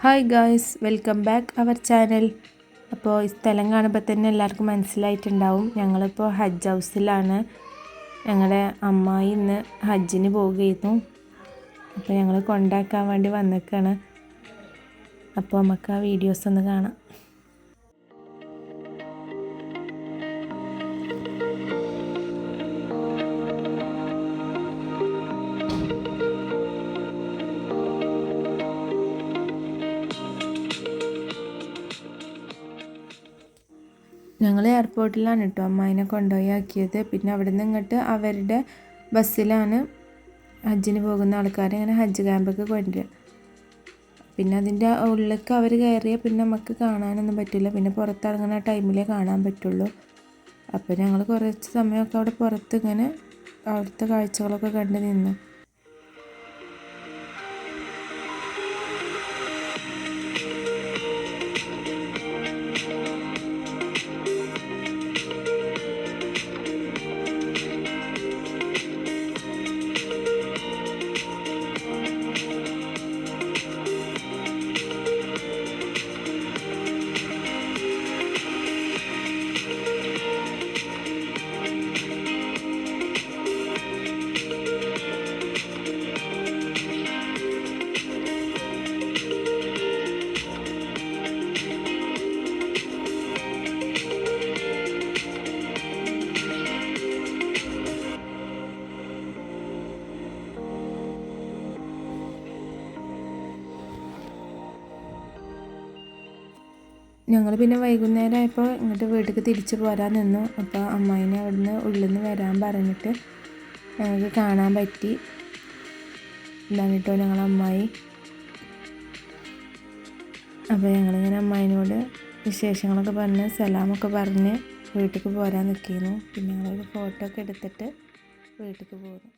Hi guys, welcome back our channel. അപ്പോൾ ഈ സ്ഥലം കാണുമ്പോൾ തന്നെ എല്ലാവർക്കും മനസ്സിലായിട്ടുണ്ടാവും, ഞങ്ങളിപ്പോൾ ഹജ്ജ് ഹൗസിലാണ്. ഞങ്ങളുടെ അമ്മായി ഇന്ന് ഹജ്ജിന് പോവുകയായിരുന്നു. അപ്പോൾ ഞങ്ങൾ കൊണ്ടാക്കാൻ വേണ്ടി വന്നേക്കാണ്. അപ്പോൾ നമുക്ക് ആ വീഡിയോസ് ഒന്ന് കാണാം. ഞങ്ങൾ എയർപോർട്ടിലാണ് കേട്ടോ അമ്മായിനെ കൊണ്ടുപോയി ആക്കിയത്. പിന്നെ അവിടെ നിന്ന് ഇങ്ങോട്ട് അവരുടെ ബസ്സിലാണ് ഹജ്ജിന് പോകുന്ന ആൾക്കാരെ ഇങ്ങനെ ഹജ്ജ് ക്യാമ്പൊക്കെ കൊണ്ടുവരിക. പിന്നെ അതിൻ്റെ ഉള്ളിലേക്ക് അവർ കയറിയാൽ പിന്നെ നമുക്ക് കാണാനൊന്നും പറ്റില്ല. പിന്നെ പുറത്തിറങ്ങുന്ന ടൈമിലേ കാണാൻ പറ്റുള്ളൂ. അപ്പോൾ ഞങ്ങൾ കുറച്ച് സമയമൊക്കെ അവിടെ പുറത്ത് ഇങ്ങനെ അവിടുത്തെ കാഴ്ചകളൊക്കെ കണ്ട് നിന്നു. ഞങ്ങൾ പിന്നെ വൈകുന്നേരം ആയപ്പോൾ ഇങ്ങോട്ട് വീട്ടിലേക്ക് തിരിച്ച് പോരാൻ നിന്നു. അപ്പോൾ അമ്മായിനെ അവിടുന്ന് ഉള്ളിൽ നിന്ന് വരാൻ പറഞ്ഞിട്ട് ഞങ്ങൾക്ക് കാണാൻ പറ്റി. ഇതാണ് കേട്ടോ ഞങ്ങളെ അമ്മായി. അപ്പോൾ ഞങ്ങളിങ്ങനെ അമ്മായിനോട് വിശേഷങ്ങളൊക്കെ പറഞ്ഞ് സലാമൊക്കെ പറഞ്ഞ് വീട്ടിലേക്ക് പോരാൻ നിൽക്കുന്നു. പിന്നെ ഞങ്ങളൊരു ഫോട്ടോ ഒക്കെ എടുത്തിട്ട് വീട്ടിലേക്ക് പോകുന്നു.